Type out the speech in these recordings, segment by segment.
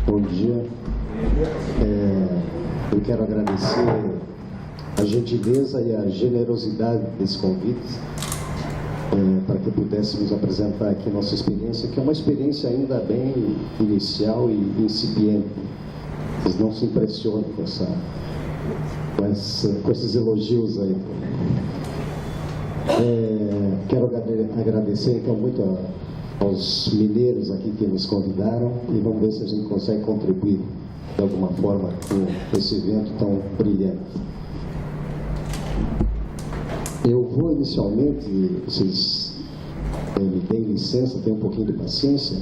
Bom dia. Eu quero agradecer a gentileza e a generosidade desse convite para que pudéssemos apresentar aqui nossa experiência, que é uma experiência ainda bem inicial e incipiente. Vocês não se impressionem com esses elogios aí. Quero agradecer então muito aos mineiros aqui que nos convidaram e vamos ver se a gente consegue contribuir de alguma forma com esse evento tão brilhante. Eu vou inicialmente, vocês me deem licença, tenham um pouquinho de paciência,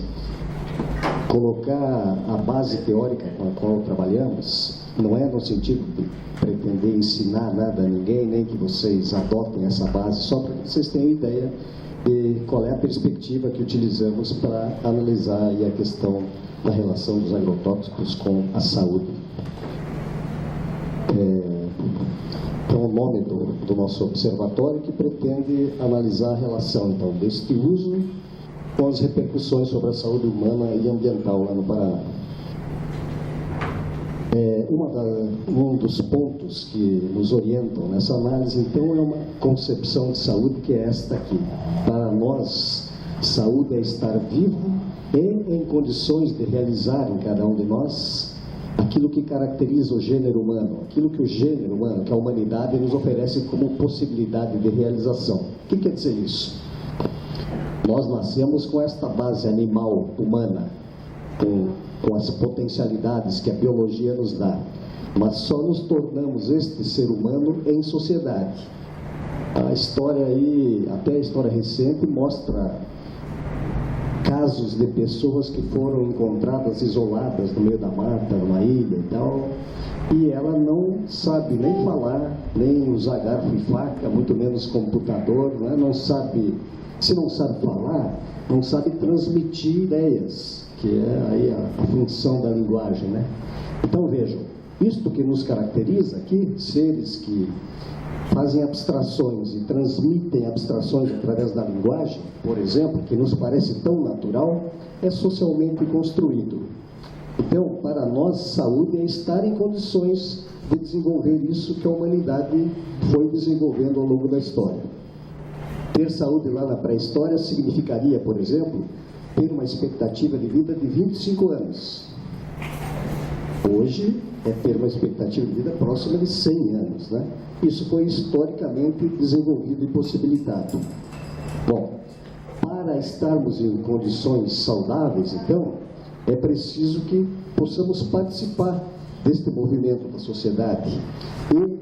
colocar a base teórica com a qual trabalhamos. Não é no sentido de pretender ensinar nada a ninguém, nem que vocês adotem essa base, só para que vocês tenham ideia de qual é a perspectiva que utilizamos para analisar aí a questão da relação dos agrotóxicos com a saúde. Então, o nome do nosso observatório que pretende analisar a relação então deste uso com as repercussões sobre a saúde humana e ambiental lá no Paraná. Um dos pontos que nos orientam nessa análise, então, é uma concepção de saúde que é esta aqui. Para nós, saúde é estar vivo e em condições de realizar em cada um de nós aquilo que caracteriza o gênero humano, aquilo que o gênero humano, que a humanidade nos oferece como possibilidade de realização. O que quer dizer isso? Nós nascemos com esta base animal humana, com as potencialidades que a biologia nos dá, mas só nos tornamos este ser humano em sociedade. A história aí, até a história recente, mostra casos de pessoas que foram encontradas isoladas no meio da mata, numa ilha e tal, e ela não sabe nem falar, nem usar garfo e faca, muito menos computador, não sabe, se não sabe falar, não sabe transmitir ideias, que é aí a função da linguagem, né? Então vejam, isto que nos caracteriza aqui, seres que fazem abstrações e transmitem abstrações através da linguagem, por exemplo, que nos parece tão natural, é socialmente construído. Então, para nós, saúde é estar em condições de desenvolver isso que a humanidade foi desenvolvendo ao longo da história. Ter saúde lá na pré-história significaria, por exemplo, ter uma expectativa de vida de 25 anos. Hoje é ter uma expectativa de vida próxima de 100 anos, né? Isso foi historicamente desenvolvido e possibilitado. Bom, para estarmos em condições saudáveis, então, é preciso que possamos participar deste movimento da sociedade e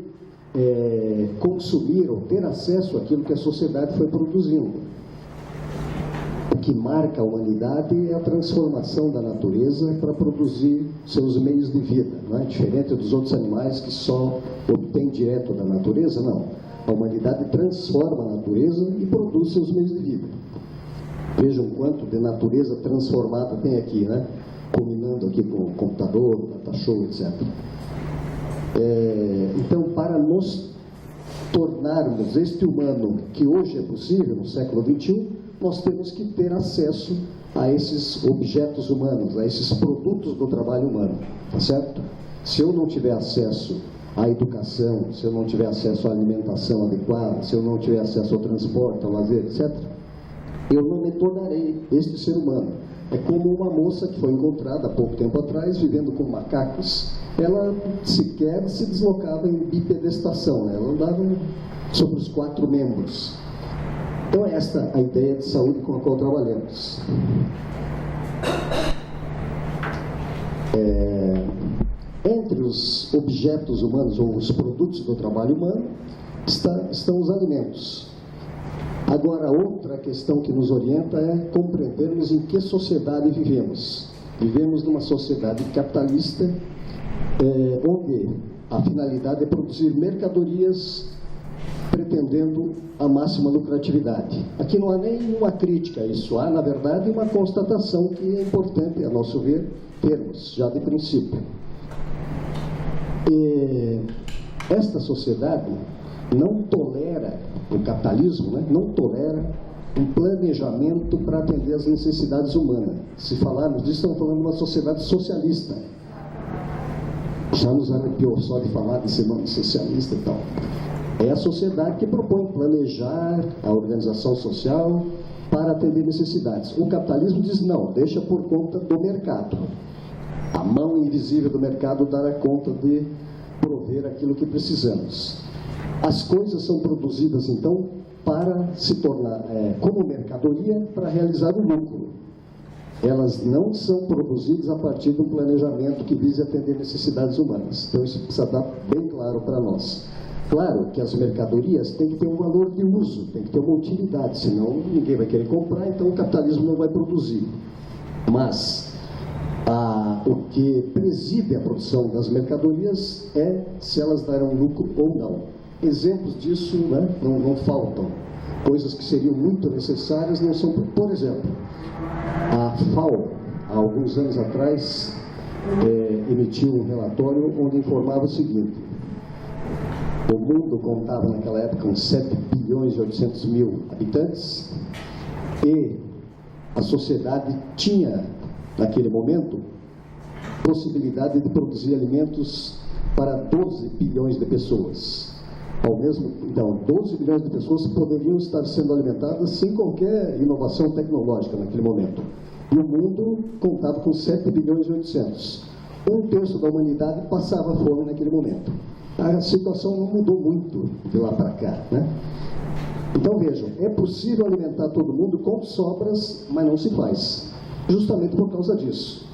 consumir ou ter acesso àquilo que a sociedade foi produzindo. O que marca a humanidade é a transformação da natureza para produzir seus meios de vida, não é? Diferente dos outros animais que só obtêm direto da natureza, não. A humanidade transforma a natureza e produz seus meios de vida. Vejam quanto de natureza transformada tem aqui, né? Combinando aqui com o computador, data show, etc. Então, para nos tornarmos este humano que hoje é possível, no século XXI, nós temos que ter acesso a esses objetos humanos, a esses produtos do trabalho humano, tá certo? Se eu não tiver acesso à educação, se eu não tiver acesso à alimentação adequada, se eu não tiver acesso ao transporte, ao lazer, etc., eu não me tornarei este ser humano. É como uma moça que foi encontrada há pouco tempo atrás, vivendo com macacos. Ela sequer se deslocava em bipedestação, né? Ela andava sobre os 4 membros. Então, é esta a ideia de saúde com a qual trabalhamos. Entre os objetos humanos, ou os produtos do trabalho humano, estão os alimentos. Agora, outra questão que nos orienta é compreendermos em que sociedade vivemos. Vivemos numa sociedade capitalista, onde a finalidade é produzir mercadorias pretendendo a máxima lucratividade. Aqui não há nenhuma crítica a isso, há, na verdade, uma constatação que é importante, a nosso ver, termos, já de princípio. Esta sociedade não tolera, o capitalismo, né, não tolera um planejamento para atender às necessidades humanas. Se falarmos disso, estamos falando de uma sociedade socialista. Já nos arrepiou só de falar desse nome socialista e tal. É a sociedade que propõe planejar a organização social para atender necessidades. O capitalismo diz não, deixa por conta do mercado. A mão invisível do mercado dará conta de prover aquilo que precisamos. As coisas são produzidas, então, para se tornar como mercadoria para realizar o lucro. Elas não são produzidas a partir de um planejamento que vise atender necessidades humanas. Então, isso precisa dar bem claro para nós. Claro que as mercadorias têm que ter um valor de uso, tem que ter uma utilidade, senão ninguém vai querer comprar, então o capitalismo não vai produzir. Mas o que preside a produção das mercadorias é se elas darão lucro ou não. Exemplos disso, né, não faltam. Coisas que seriam muito necessárias não são. Por exemplo, a FAO, há alguns anos atrás, emitiu um relatório onde informava o seguinte: o mundo contava naquela época com 7 bilhões e 800 mil habitantes e a sociedade tinha, naquele momento, possibilidade de produzir alimentos para 12 bilhões de pessoas. Então, 12 bilhões de pessoas poderiam estar sendo alimentadas sem qualquer inovação tecnológica naquele momento. E o mundo contava com 7 bilhões e 800. Um terço da humanidade passava fome naquele momento. A situação não mudou muito de lá para cá, né? Então vejam, é possível alimentar todo mundo com sobras, mas não se faz, justamente por causa disso.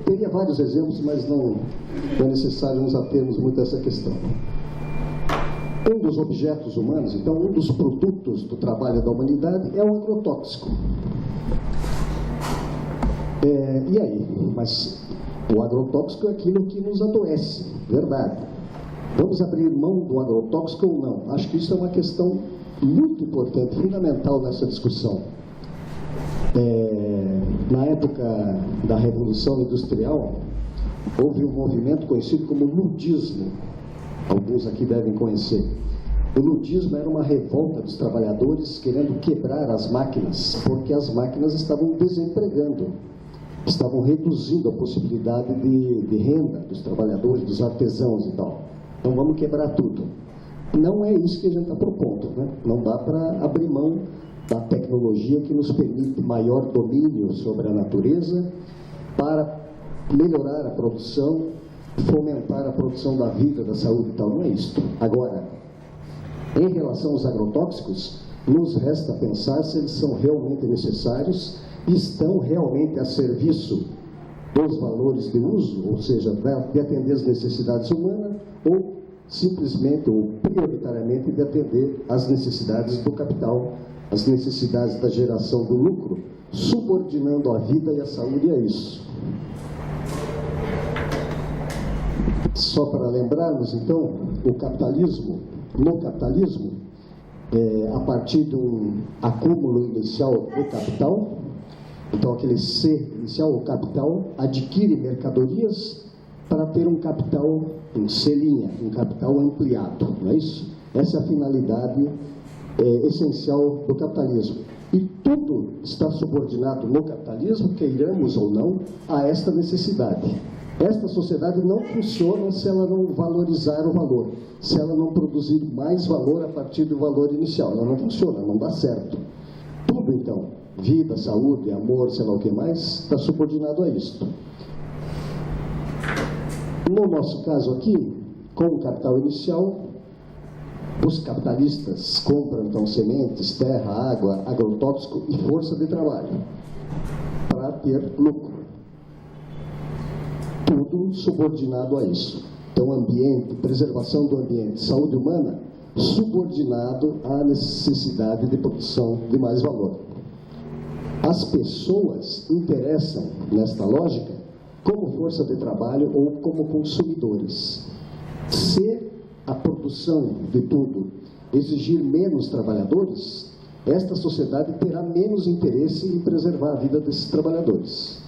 Teria vários exemplos, mas não é necessário nos atermos muito a essa questão. Um dos objetos humanos, então um dos produtos do trabalho da humanidade é o agrotóxico. E aí? Mas o agrotóxico é aquilo que nos adoece, verdade. Vamos abrir mão do agrotóxico ou não? Acho que isso é uma questão muito importante, fundamental nessa discussão. Na época da Revolução Industrial, houve um movimento conhecido como ludismo. Alguns aqui devem conhecer. O ludismo era uma revolta dos trabalhadores querendo quebrar as máquinas, porque as máquinas estavam desempregando, estavam reduzindo a possibilidade de renda dos trabalhadores, dos artesãos e tal. Então vamos quebrar tudo. Não é isso que a gente está propondo, né? Não dá para abrir mão da tecnologia que nos permite maior domínio sobre a natureza para melhorar a produção, fomentar a produção da vida, da saúde e tal. Não é isso. Agora, em relação aos agrotóxicos, nos resta pensar se eles são realmente necessários, estão realmente a serviço dos valores de uso, ou seja, de atender as necessidades humanas, ou simplesmente ou prioritariamente de atender às necessidades do capital, às necessidades da geração do lucro, subordinando a vida e a saúde a isso. Só para lembrarmos, então, no capitalismo, a partir de um acúmulo inicial do capital, então aquele C inicial, o capital, adquire mercadorias para ter um capital em C', um capital ampliado, não é isso? Essa é a finalidade essencial do capitalismo. E tudo está subordinado no capitalismo, queiramos ou não, a esta necessidade. Esta sociedade não funciona se ela não valorizar o valor, se ela não produzir mais valor a partir do valor inicial. Ela não funciona, não dá certo. Tudo, então, vida, saúde, amor, sei lá o que mais, está subordinado a isto. No nosso caso aqui, com o capital inicial, os capitalistas compram, então, sementes, terra, água, agrotóxico e força de trabalho para ter lucro. Tudo subordinado a isso. Então, ambiente, preservação do ambiente, saúde humana, subordinado à necessidade de produção de mais valor. As pessoas interessam, nesta lógica, como força de trabalho ou como consumidores. Se a produção de tudo exigir menos trabalhadores, esta sociedade terá menos interesse em preservar a vida desses trabalhadores.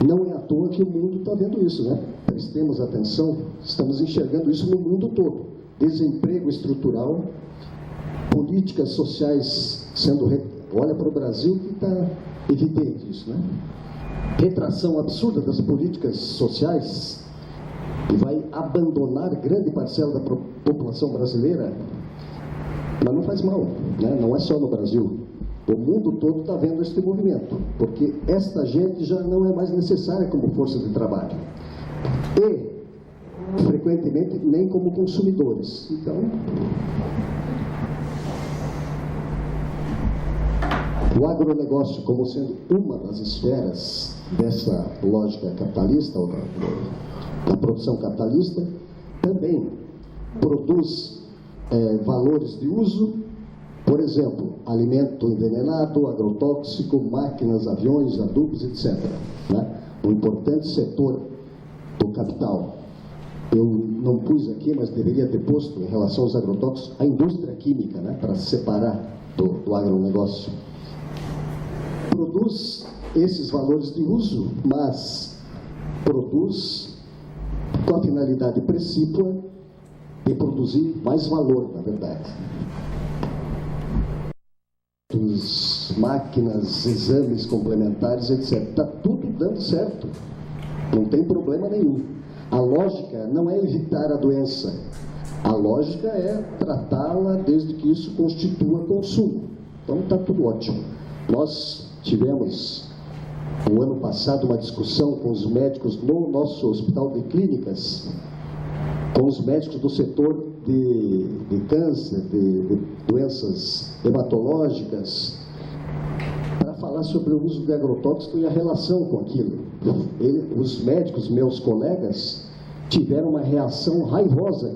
Não é à toa que o mundo está vendo isso, né? Prestemos atenção, estamos enxergando isso no mundo todo. Desemprego estrutural, políticas sociais sendo... Olha para o Brasil que está evidente isso, né? Retração absurda das políticas sociais, e vai abandonar grande parcela da população brasileira, mas não faz mal, né? Não é só no Brasil. O mundo todo está vendo este movimento, porque esta gente já não é mais necessária como força de trabalho. E, frequentemente, nem como consumidores. Então, o agronegócio, como sendo uma das esferas dessa lógica capitalista, ou da produção capitalista, também produz valores de uso, por exemplo, alimento envenenado, agrotóxico, máquinas, aviões, adubos, etc. Né? Um importante setor do capital. Eu não pus aqui, mas deveria ter posto, em relação aos agrotóxicos, a indústria química, né? Para separar do agronegócio. Produz esses valores de uso, mas produz com a finalidade precípua de produzir mais valor, na verdade. Máquinas, exames complementares, etc. Está tudo dando certo. Não tem problema nenhum. A lógica não é evitar a doença. A lógica é tratá-la desde que isso constitua consumo. Então está tudo ótimo. Nós tivemos, no ano passado, uma discussão com os médicos no nosso hospital de clínicas, com os médicos do setor de câncer, de doenças hematológicas, para falar sobre o uso de agrotóxico e a relação com aquilo. Os médicos, meus colegas, tiveram uma reação raivosa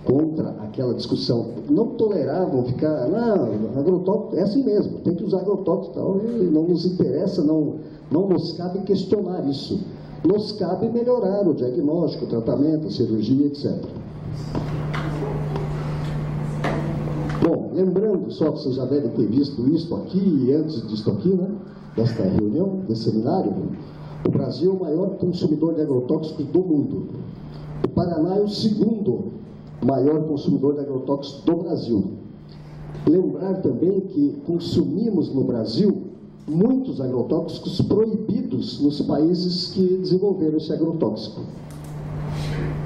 contra aquela discussão. Não toleravam ficar, não, agrotóxico é assim mesmo, tem que usar agrotóxico, tal, e não nos interessa, não nos cabe questionar isso. Nos cabe melhorar o diagnóstico, o tratamento, a cirurgia, etc. Bom, lembrando só que vocês já devem ter visto isso aqui e antes disso aqui, né? Desta reunião, desse seminário, o Brasil é o maior consumidor de agrotóxicos do mundo. O Paraná é o segundo maior consumidor de agrotóxicos do Brasil. Lembrar também que consumimos no Brasil muitos agrotóxicos proibidos nos países que desenvolveram esse agrotóxico.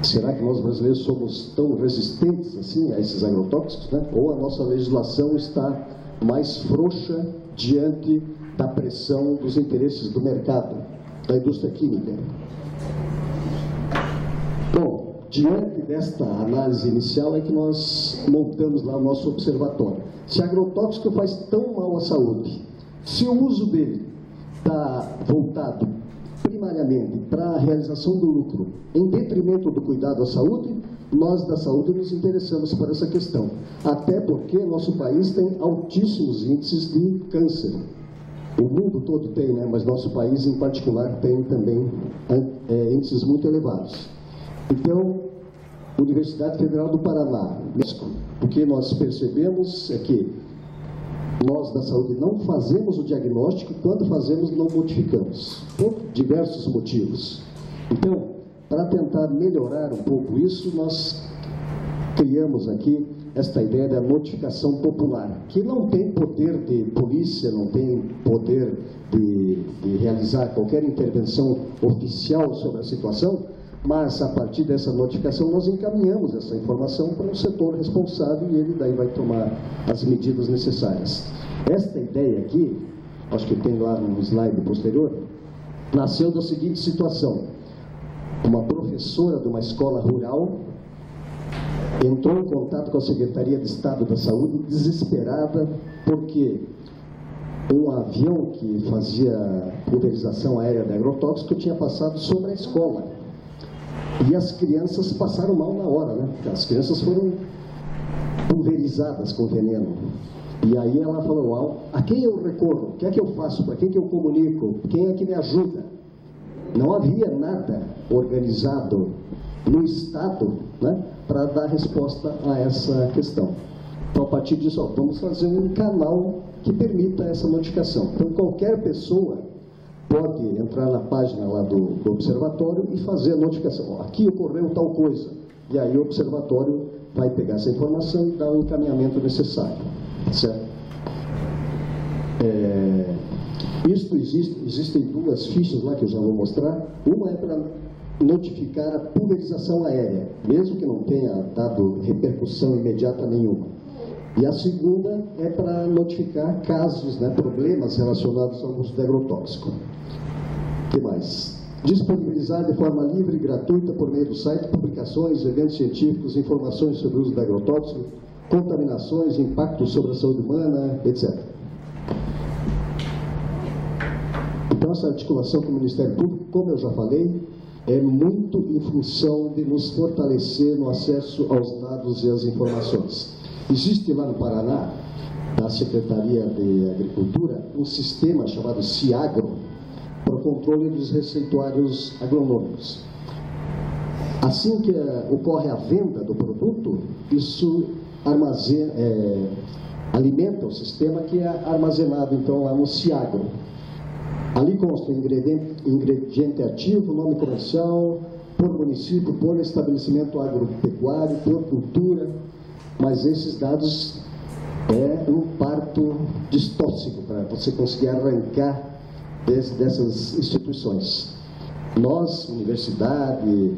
Será que nós brasileiros somos tão resistentes assim a esses agrotóxicos, né? Ou a nossa legislação está mais frouxa diante da pressão dos interesses do mercado, da indústria química? Bom, diante desta análise inicial é que nós montamos lá o nosso observatório. Se agrotóxico faz tão mal à saúde, se o uso dele está voltado primariamente para a realização do lucro, em detrimento do cuidado à saúde, nós da saúde nos interessamos por essa questão. Até porque nosso país tem altíssimos índices de câncer. O mundo todo tem, né? Mas nosso país em particular tem também índices muito elevados. Então, Universidade Federal do Paraná, o que nós percebemos é que nós da saúde não fazemos o diagnóstico, quando fazemos não modificamos, por diversos motivos. Então, para tentar melhorar um pouco isso, nós criamos aqui esta ideia da notificação popular, que não tem poder de polícia, não tem poder de realizar qualquer intervenção oficial sobre a situação, mas a partir dessa notificação nós encaminhamos essa informação para o setor responsável e ele daí vai tomar as medidas necessárias. Esta ideia aqui, acho que tem lá no slide posterior, nasceu da seguinte situação: uma professora de uma escola rural entrou em contato com a Secretaria de Estado da Saúde desesperada porque um avião que fazia pulverização aérea de agrotóxico tinha passado sobre a escola. E as crianças passaram mal na hora, né? As crianças foram pulverizadas com veneno. E aí ela falou: a quem eu recorro? O que é que eu faço? Para quem que eu comunico? Quem é que me ajuda? Não havia nada organizado no Estado, né, para dar resposta a essa questão. Então, a partir disso, vamos fazer um canal que permita essa notificação. Então, qualquer pessoa pode entrar na página lá do observatório e fazer a notificação. Aqui ocorreu tal coisa. E aí o observatório vai pegar essa informação e dar o encaminhamento necessário. certo? Existem duas fichas lá que eu já vou mostrar. Uma é para notificar a pulverização aérea, mesmo que não tenha dado repercussão imediata nenhuma. E a segunda é para notificar casos, né, problemas relacionados ao uso de agrotóxico. O que mais? Disponibilizar de forma livre e gratuita por meio do site publicações, eventos científicos, informações sobre o uso de agrotóxico, contaminações, impactos sobre a saúde humana, etc. Então, essa articulação com o Ministério Público, como eu já falei, é muito em função de nos fortalecer no acesso aos dados e às informações. Existe lá no Paraná, da Secretaria de Agricultura, um sistema chamado CIAGRO, para o controle dos receituários agronômicos. Assim que ocorre a venda do produto, isso alimenta o sistema que é armazenado, então, lá no CIAGRO. Ali consta o ingrediente ativo, nome comercial, por município, por estabelecimento agropecuário, por cultura, mas esses dados é um parto distóxico para você conseguir arrancar dessas instituições. Nós, universidade,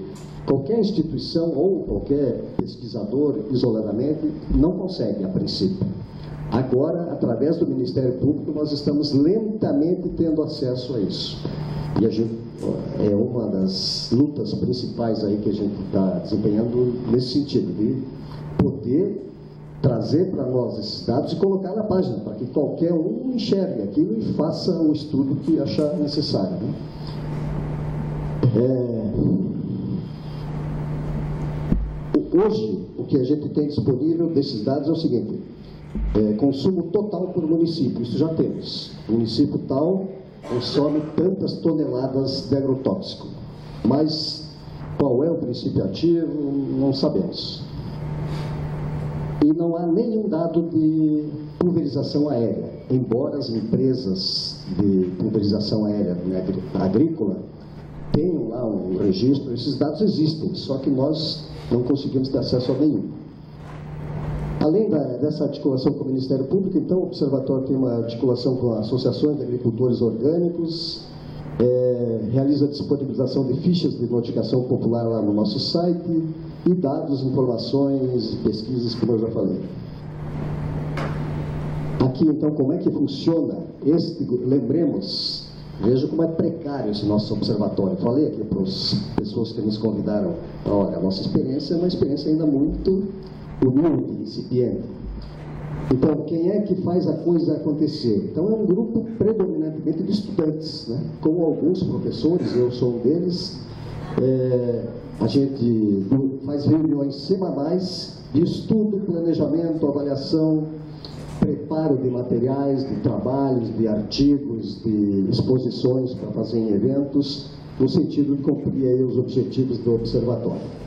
qualquer instituição ou qualquer pesquisador isoladamente não consegue a princípio. Agora, através do Ministério Público, nós estamos lentamente tendo acesso a isso. E a gente, é uma das lutas principais aí que a gente está desempenhando nesse sentido, de poder trazer para nós esses dados e colocar na página, para que qualquer um enxergue aquilo e faça o estudo que achar necessário. Né? Hoje, o que a gente tem disponível desses dados é o seguinte: consumo total por município, isso já temos. O município tal consome tantas toneladas de agrotóxico, mas qual é o princípio ativo, não sabemos. E não há nenhum dado de pulverização aérea, embora as empresas de pulverização aérea agrícola tenham lá um registro, esses dados existem, só que nós não conseguimos ter acesso a nenhum. Além dessa articulação com o Ministério Público, então, o Observatório tem uma articulação com associações de agricultores orgânicos, realiza a disponibilização de fichas de notificação popular lá no nosso site e dados, informações, pesquisas, como eu já falei. Aqui, então, como é que funciona lembremos, veja como é precário esse nosso observatório. Falei aqui para as pessoas que nos convidaram, olha, a nossa experiência é uma experiência ainda muito humilde, incipiente. Então, quem é que faz a coisa acontecer? Então, é um grupo predominantemente de estudantes, né? Como alguns professores, eu sou um deles. A gente faz reuniões semanais de estudo, planejamento, avaliação, preparo de materiais, de trabalhos, de artigos, de exposições para fazer em eventos, no sentido de cumprir aí os objetivos do observatório.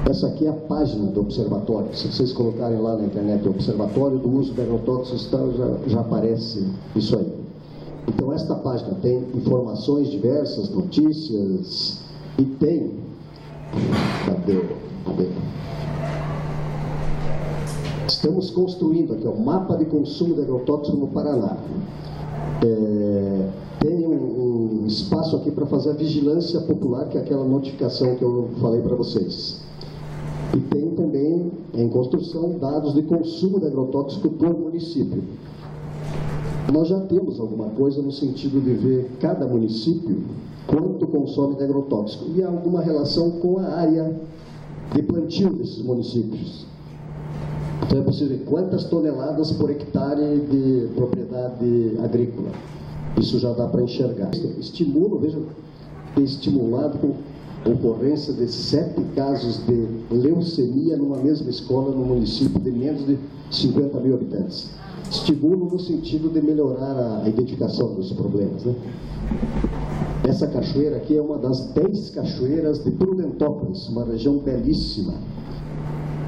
Essa aqui é a página do observatório. Se vocês colocarem lá na internet o observatório do uso de agrotóxicos, já aparece isso aí. Então, esta página tem informações diversas, notícias, e tem... Cadê? Estamos construindo aqui o mapa de consumo de agrotóxicos no Paraná. Tem um espaço aqui para fazer a vigilância popular, que é aquela notificação que eu falei para vocês. E tem também, em construção, dados de consumo de agrotóxico por município. Nós já temos alguma coisa no sentido de ver cada município quanto consome de agrotóxico e há alguma relação com a área de plantio desses municípios. Então é possível ver quantas toneladas por hectare de propriedade agrícola. Isso já dá para enxergar. Estimulo, veja, estimulado com ocorrência de 7 casos de leucemia numa mesma escola no município de menos de 50 mil habitantes. Estimulo no sentido de melhorar a identificação dos problemas, né? Essa cachoeira aqui é uma das 10 cachoeiras de Prudentópolis, uma região belíssima.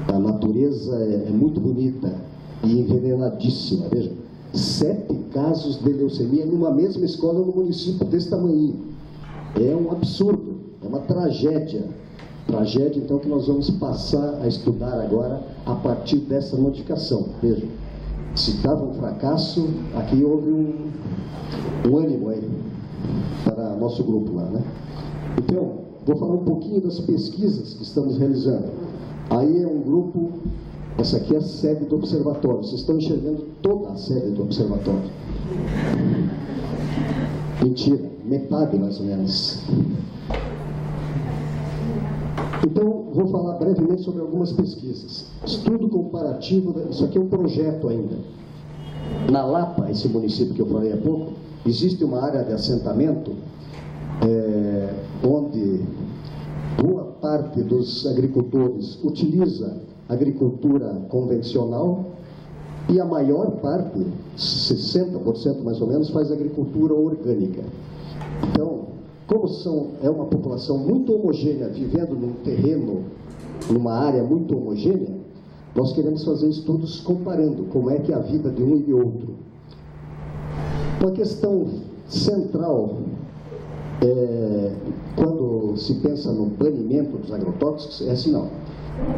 A natureza é muito bonita e envenenadíssima. Veja, 7 casos de leucemia numa mesma escola no município desse tamanho. É um absurdo, é uma tragédia. tragédia, então, que nós vamos passar a estudar agora a partir dessa notificação. Vejam, se estava um fracasso, aqui houve um ânimo aí para nosso grupo lá, né? Então, vou falar um pouquinho das pesquisas que estamos realizando. Aí é um grupo, essa aqui é a sede do observatório. Vocês estão enxergando toda a sede do observatório. Mentira, metade mais ou menos. Então, vou falar brevemente sobre algumas pesquisas. Estudo comparativo, isso aqui é um projeto ainda. Na Lapa, esse município que eu falei há pouco, existe uma área de assentamento onde boa parte dos agricultores utiliza agricultura convencional e a maior parte, 60% mais ou menos, faz agricultura orgânica. Então, como é uma população muito homogênea, vivendo num terreno, numa área muito homogênea, nós queremos fazer estudos comparando como é que é a vida de um e de outro. Uma questão central, quando se pensa no banimento dos agrotóxicos, é assim, não.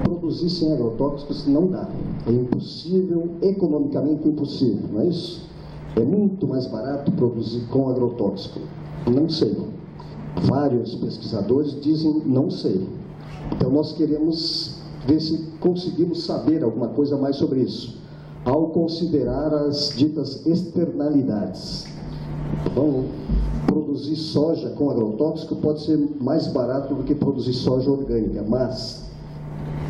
Produzir sem agrotóxicos não dá. É impossível, economicamente impossível, não é isso? É muito mais barato produzir com agrotóxico. Não sei. Vários pesquisadores dizem não sei. Então nós queremos ver se conseguimos saber alguma coisa mais sobre isso, ao considerar as ditas externalidades. Então, produzir soja com agrotóxico pode ser mais barato do que produzir soja orgânica, mas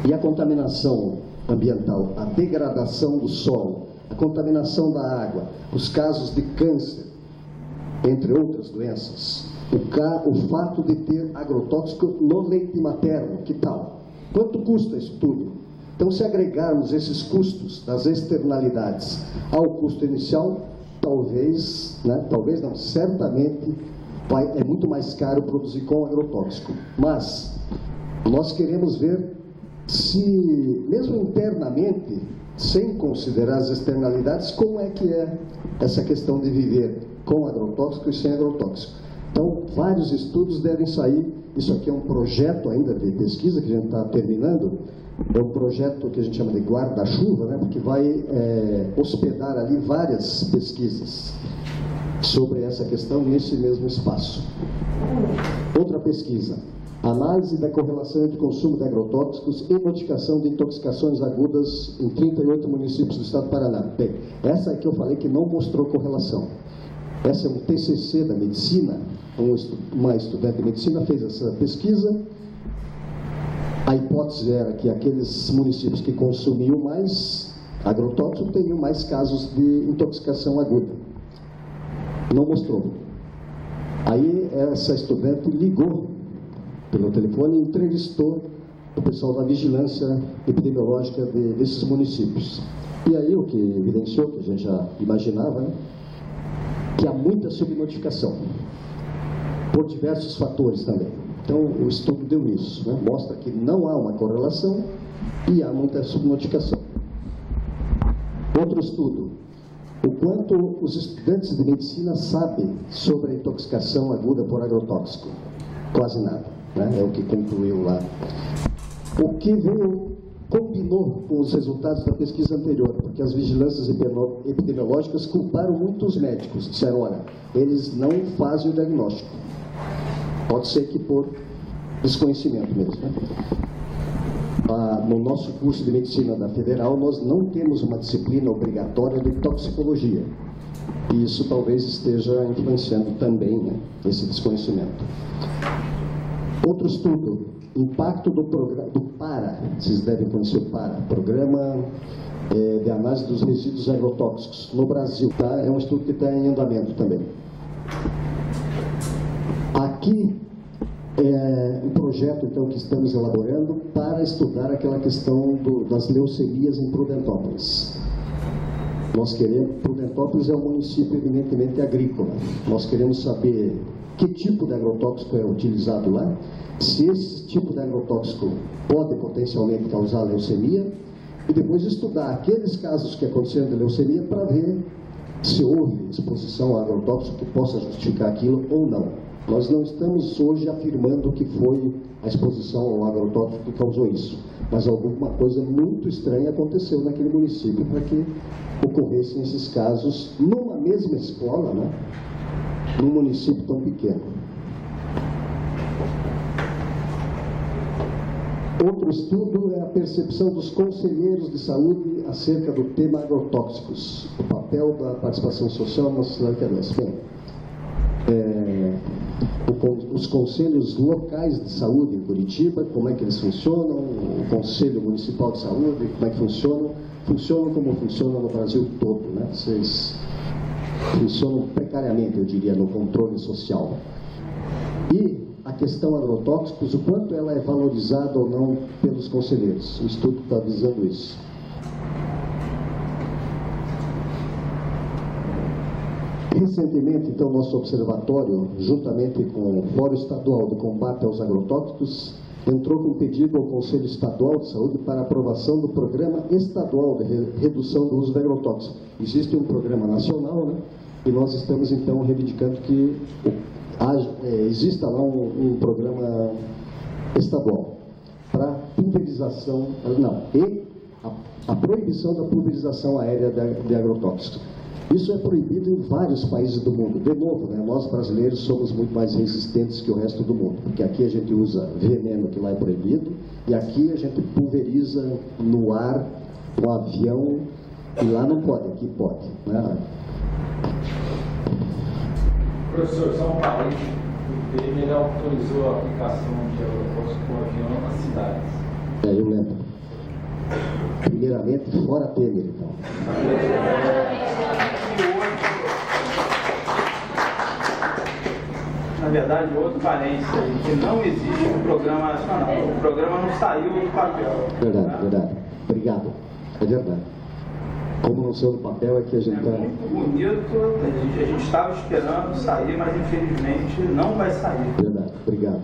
e a contaminação ambiental, a degradação do solo, a contaminação da água, os casos de câncer, entre outras doenças, o fato de ter agrotóxico no leite materno, que tal? Quanto custa isso tudo? Então, se agregarmos esses custos das externalidades ao custo inicial, talvez não, certamente é muito mais caro produzir com agrotóxico. Mas nós queremos ver se, mesmo internamente, sem considerar as externalidades, como é que é essa questão de viver com agrotóxico e sem agrotóxico. Então, vários estudos devem sair. Isso aqui é um projeto ainda de pesquisa que a gente está terminando. É um projeto que a gente chama de guarda-chuva, né? Porque vai hospedar ali várias pesquisas sobre essa questão nesse mesmo espaço. Outra pesquisa. Análise da correlação entre consumo de agrotóxicos e notificação de intoxicações agudas em 38 municípios do estado do Paraná. Bem, essa aqui eu falei que não mostrou correlação. Essa é um TCC da medicina, uma estudante de medicina fez essa pesquisa. A hipótese era que aqueles municípios que consumiam mais agrotóxico teriam mais casos de intoxicação aguda. Não mostrou. Aí essa estudante ligou pelo telefone e entrevistou o pessoal da vigilância epidemiológica desses municípios. E aí o que evidenciou, que a gente já imaginava, né, que há muita subnotificação, por diversos fatores também. Então, o estudo deu nisso, né? Mostra que não há uma correlação e há muita subnotificação. Outro estudo, o quanto os estudantes de medicina sabem sobre a intoxicação aguda por agrotóxico. Quase nada, né? É o que concluiu lá. O que combinou com os resultados da pesquisa anterior, porque as vigilâncias epidemiológicas culparam muitos médicos, disseram, olha, eles não fazem o diagnóstico. Pode ser que por desconhecimento mesmo, né? No nosso curso de medicina da Federal, nós não temos uma disciplina obrigatória de toxicologia. E isso talvez esteja influenciando também, né, esse desconhecimento. Outro estudo, impacto do PARA, vocês devem conhecer o PARA, Programa de Análise dos Resíduos Agrotóxicos, no Brasil. Tá? É um estudo que está em andamento também. Aqui é um projeto, então, que estamos elaborando para estudar aquela questão das leucemias em Prudentópolis. Nós queremos, Prudentópolis é um município eminentemente agrícola. Nós queremos saber que tipo de agrotóxico é utilizado lá, se esse tipo de agrotóxico pode potencialmente causar leucemia, e depois estudar aqueles casos que aconteceram de leucemia para ver se houve exposição a agrotóxico que possa justificar aquilo ou não. Nós não estamos hoje afirmando que foi a exposição ao agrotóxico que causou isso, mas alguma coisa muito estranha aconteceu naquele município para que ocorressem esses casos numa mesma escola, né? Num município tão pequeno. Outro estudo é a percepção dos conselheiros de saúde acerca do tema agrotóxicos, o papel da participação social na sociedade canadense. Bem, os conselhos locais de saúde em Curitiba, como é que eles funcionam, o Conselho Municipal de Saúde, como é que funcionam como funcionam no Brasil todo, né? Vocês funcionam precariamente, eu diria, no controle social. E a questão agrotóxicos, o quanto ela é valorizada ou não pelos conselheiros. O estudo está avisando isso. Recentemente, então, nosso observatório, juntamente com o Fórum Estadual do Combate aos Agrotóxicos, entrou com um pedido ao Conselho Estadual de Saúde para aprovação do Programa Estadual de Redução do Uso de Agrotóxicos. Existe um programa nacional, né? E nós estamos, então, reivindicando que exista lá um programa estadual para pulverização, a proibição da pulverização aérea de agrotóxicos. Isso é proibido em vários países do mundo. De novo, né, nós brasileiros somos muito mais resistentes que o resto do mundo, porque aqui a gente usa veneno que lá é proibido, e aqui a gente pulveriza no ar, no avião, e lá não pode, aqui pode. Né? Professor, só um parênteses, o PM ele autorizou a aplicação de agrotóxicos com avião nas cidades. Eu lembro. Primeiramente, fora Temer, então. Na verdade, outro parênteses aí, que não existe um programa nacional. O programa não saiu do papel. Verdade, verdade. Obrigado. É verdade. Como não saiu do papel é que a gente está... Muito bonito, a gente estava esperando sair, mas infelizmente não vai sair. Verdade, obrigado.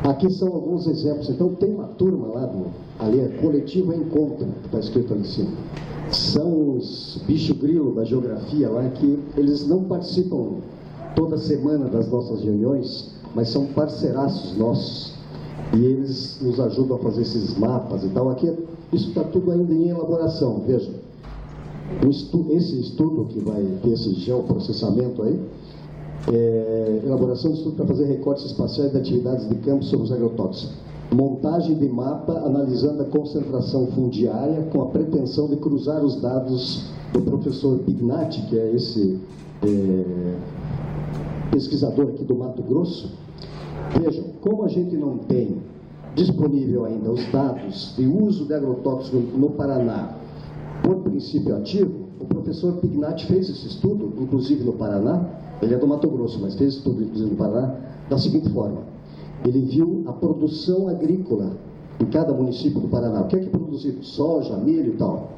Aqui são alguns exemplos. Então, tem uma turma lá, ali é Coletivo Encontro, que está escrito ali em cima. São os bicho grilo da geografia lá, que eles não participam toda semana das nossas reuniões, mas são parceiraços nossos. E eles nos ajudam a fazer esses mapas e tal. Aqui, isso está tudo ainda em elaboração, vejam. Esse estudo que vai ter esse geoprocessamento aí, elaboração de estudo para fazer recortes espaciais de atividades de campo sobre os agrotóxicos. Montagem de mapa analisando a concentração fundiária com a pretensão de cruzar os dados do professor Pignatti, que é esse pesquisador aqui do Mato Grosso. Vejam, como a gente não tem disponível ainda os dados de uso de agrotóxicos no Paraná por princípio ativo, o professor Pignatti fez esse estudo, inclusive no Paraná. Ele é do Mato Grosso, mas fez estudo, inclusive no Paraná, da seguinte forma. Ele viu a produção agrícola em cada município do Paraná. O que é produzido? Soja, milho e tal.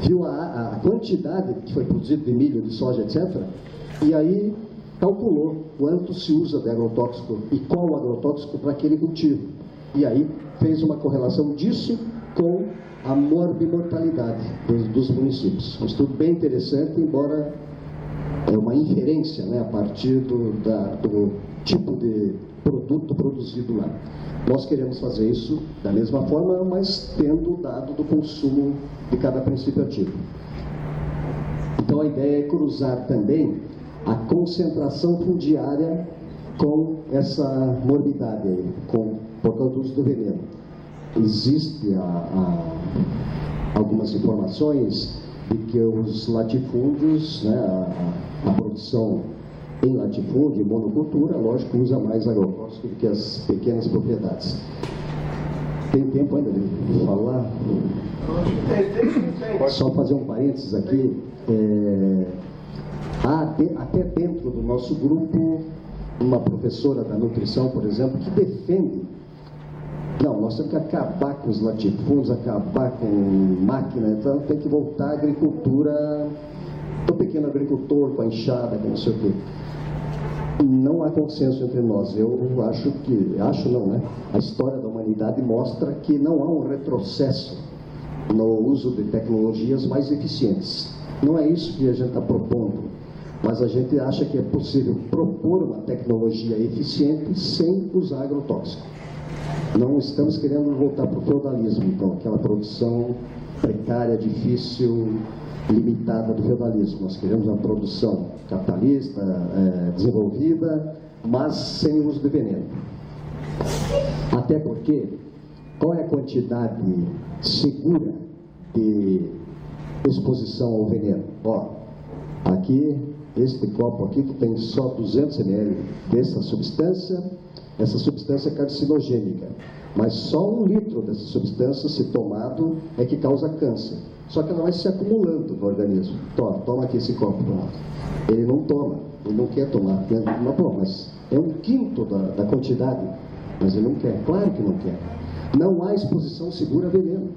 Viu a quantidade que foi produzido de milho, de soja, etc. E aí calculou quanto se usa de agrotóxico e qual agrotóxico para aquele cultivo. E aí fez uma correlação disso com a morbimortalidade dos municípios. Um estudo bem interessante, embora é uma inferência, né, a partir do tipo de produto produzido lá. Nós queremos fazer isso da mesma forma, mas tendo o dado do consumo de cada princípio ativo. Então a ideia é cruzar também a concentração fundiária com essa morbidade aí, por causa do uso do veneno. Existe algumas informações de que os latifúndios, né, a produção em latifúndio e monocultura, lógico, usa mais agrotóxico do que as pequenas propriedades. Tem tempo ainda de falar? Só fazer um parênteses aqui. Há até dentro do nosso grupo uma professora da nutrição, por exemplo, que defende: não, nós temos que acabar com os latifúndios, acabar com máquina, então tem que voltar à agricultura do pequeno agricultor, com a enxada, com não sei o quê. Não há consenso entre nós. Eu acho não, né? A história da humanidade mostra que não há um retrocesso no uso de tecnologias mais eficientes. Não é isso que a gente está propondo. mas a gente acha que é possível propor uma tecnologia eficiente sem usar agrotóxico. Não estamos querendo voltar para o feudalismo, então, aquela produção precária, difícil, limitada do feudalismo. Nós queremos uma produção capitalista, desenvolvida, mas sem uso de veneno. Até porque, qual é a quantidade segura de exposição ao veneno? Ó, aqui, este copo aqui tem só 200 ml dessa substância. Essa substância é carcinogênica, mas só 1 litro dessa substância, se tomado, é que causa câncer. Só que ela vai se acumulando no organismo. Toma aqui esse copo. Ele não toma, ele não quer tomar. Mas é 1/5 da quantidade, mas ele não quer. Claro que não quer. Não há exposição segura a veneno.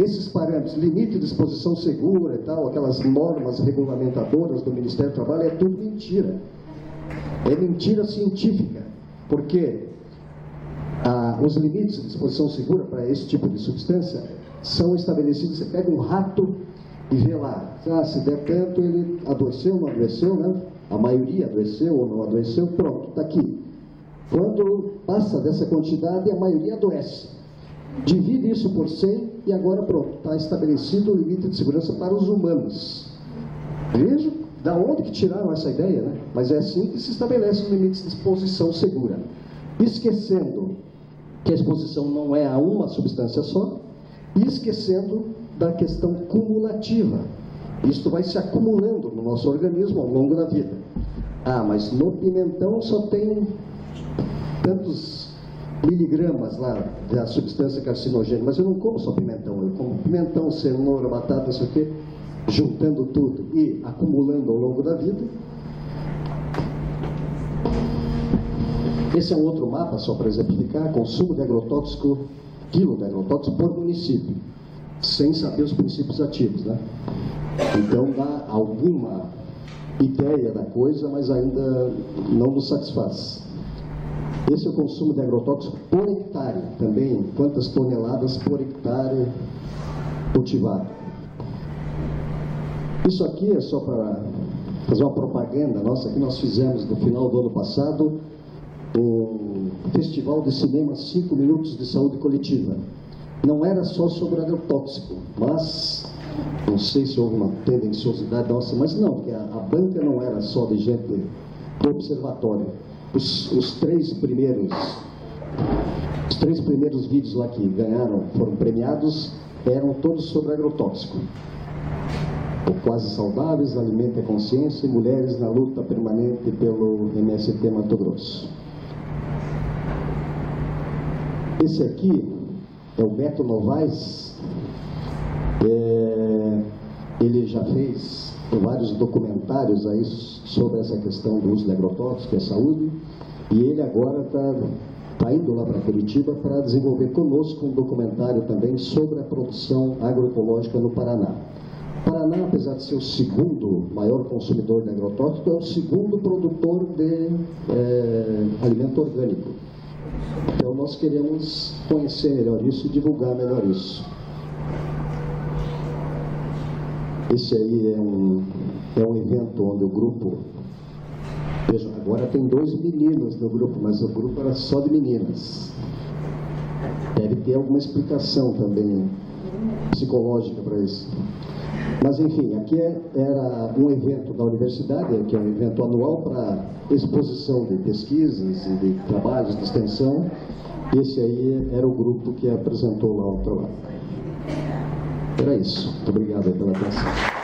Esses parâmetros, limite de exposição segura e tal, aquelas normas regulamentadoras do Ministério do Trabalho, é tudo mentira. É mentira científica, porque os limites de exposição segura para esse tipo de substância são estabelecidos. Você pega um rato e vê lá, se der tanto, ele adoeceu, não adoeceu, né? A maioria adoeceu ou não adoeceu, pronto, está aqui. Quando passa dessa quantidade, a maioria adoece. Divide isso por 100 e agora pronto, está estabelecido o limite de segurança para os humanos. Veja da onde que tiraram essa ideia, né? Mas é assim que se estabelece os limites de exposição segura. Esquecendo que a exposição não é a uma substância só, e esquecendo da questão cumulativa. Isto vai se acumulando no nosso organismo ao longo da vida. Mas no pimentão só tem tantos miligramas lá da substância carcinogênica, mas eu não como só pimentão, eu como pimentão, cenoura, batata, não sei o quê, juntando tudo e acumulando ao longo da vida. Esse é um outro mapa, só para exemplificar, consumo de agrotóxico, quilo de agrotóxico por município, sem saber os princípios ativos, né? Então dá alguma ideia da coisa, mas ainda não nos satisfaz. Esse é o consumo de agrotóxico por hectare, também, quantas toneladas por hectare cultivado. Isso aqui é só para fazer uma propaganda nossa, que nós fizemos no final do ano passado, o Festival de Cinema 5 Minutos de Saúde Coletiva. Não era só sobre agrotóxico, mas, não sei se houve uma tendenciosidade nossa, mas não, porque a banca não era só de gente do observatório. Os três primeiros vídeos lá que ganharam, foram premiados, eram todos sobre agrotóxico. O Quase Saudáveis, Alimento e Consciência e Mulheres na Luta Permanente pelo MST Mato Grosso. Esse aqui é o Beto Novaes. Ele já fez vários documentários aí sobre essa questão do uso de agrotóxicos e a saúde, e ele agora está indo lá para Curitiba para desenvolver conosco um documentário também sobre a produção agroecológica no Paraná. O Paraná, apesar de ser o segundo maior consumidor de agrotóxico, é o segundo produtor de alimento orgânico. Então nós queremos conhecer melhor isso e divulgar melhor isso. Esse aí é um evento onde o grupo... Veja, agora tem 2 meninos no grupo, mas o grupo era só de meninas. Deve ter alguma explicação também psicológica para isso. Mas enfim, aqui era um evento da universidade, que é um evento anual para exposição de pesquisas e de trabalhos de extensão. Esse aí era o grupo que apresentou lá o trabalho. Era isso. Muito obrigado pela atenção.